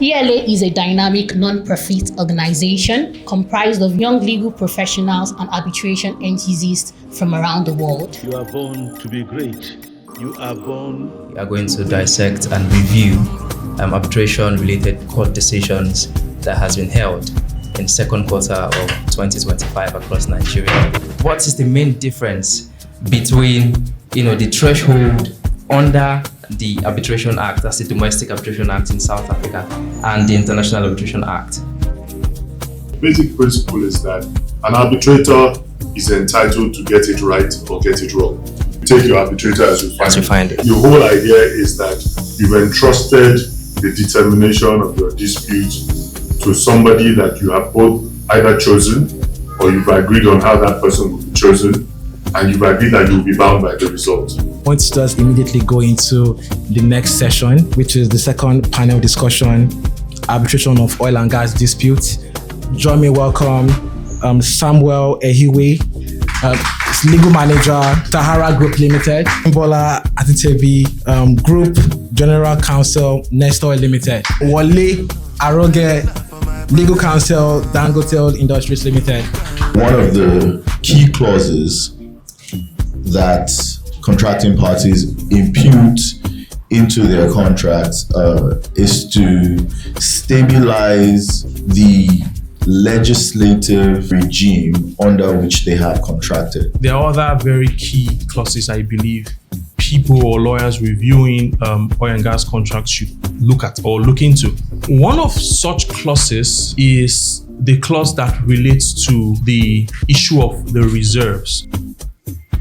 ELA is a dynamic non-profit organization comprised of young legal professionals and arbitration enthusiasts from around the world. You are born to be great. You are born. We are going to dissect and review arbitration-related court decisions that has been held in second quarter of 2025 across Nigeria. What is the main difference between the threshold under the Arbitration Act, that's the Domestic Arbitration Act in South Africa, and the International Arbitration Act? Basic principle is that an arbitrator is entitled to get it right or get it wrong. You take your arbitrator as you find it. Your whole idea is that you've entrusted the determination of your dispute to somebody that you have both either chosen or you've agreed on how that person will be chosen, and you've agreed that you'll be bound by the result. I want to just immediately go into the next session, which is the second panel discussion, arbitration of oil and gas disputes. Join me, welcome Samuel Ehiwe, legal manager, Tahara Group Limited, Bola Atitebi, Group General Counsel, Nestor Limited, Wale Aroge, Legal Counsel, Dangote Industries Limited. One of the key clauses that contracting parties impute into their contracts is to stabilize the legislative regime under which they have contracted. There are other very key clauses I believe people or lawyers reviewing oil and gas contracts should look at or look into. One of such clauses is the clause that relates to the issue of the reserves.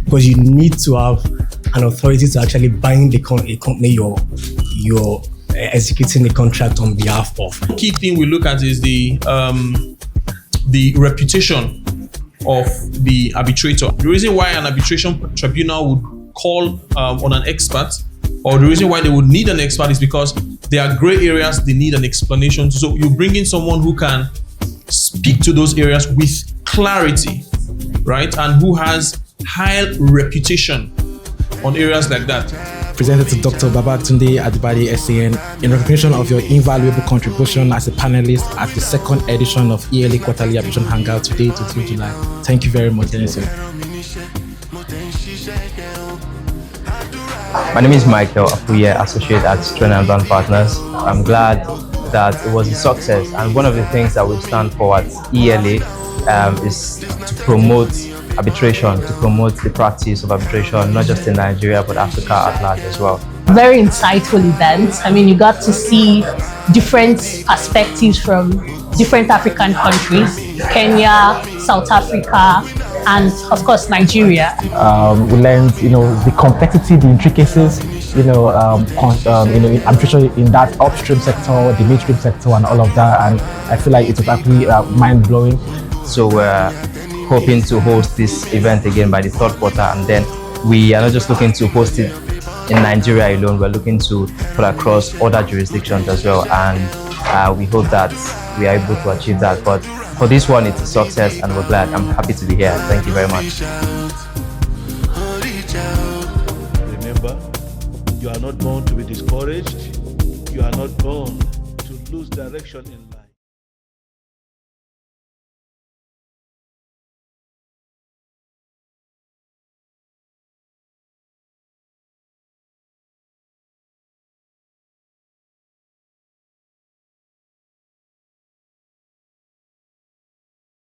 Because you need to have an authority to actually bind a company you're executing the contract on behalf of. Key thing we look at is the reputation of the arbitrator. The reason why an arbitration tribunal would call on an expert, or the reason why they would need an expert, is because there are gray areas they need an explanation. So you bring in someone who can speak to those areas with clarity, right? And who has high reputation on areas like that. Presented to Dr. Babatunde Adibade SAN in recognition of your invaluable contribution as a panelist at the second edition of ELA Quarterly Arbitration Hangout today to 2 July. Thank you very much, Dennis. My name is Michael Apuye, Associate at Stone & Brown Partners. I'm glad that it was a success, and one of the things that we stand for at ELA is to promote arbitration, to promote the practice of arbitration, not just in Nigeria, but Africa at large as well. Very insightful event. I mean, you got to see different perspectives from different African countries, Kenya, South Africa, and of course, Nigeria. We learned, the complexity, the intricacies, in arbitration in that upstream sector, the midstream sector, and all of that. And I feel like it was actually mind-blowing. So we're hoping to host this event again by the third quarter, and then we are not just looking to host it in Nigeria alone, we're looking to put across other jurisdictions as well, and we hope that we are able to achieve that. But for this one, it's a success, and we're glad. I'm happy to be here. Thank you very much. Remember, you are not born to be discouraged. You are not born to lose direction in life.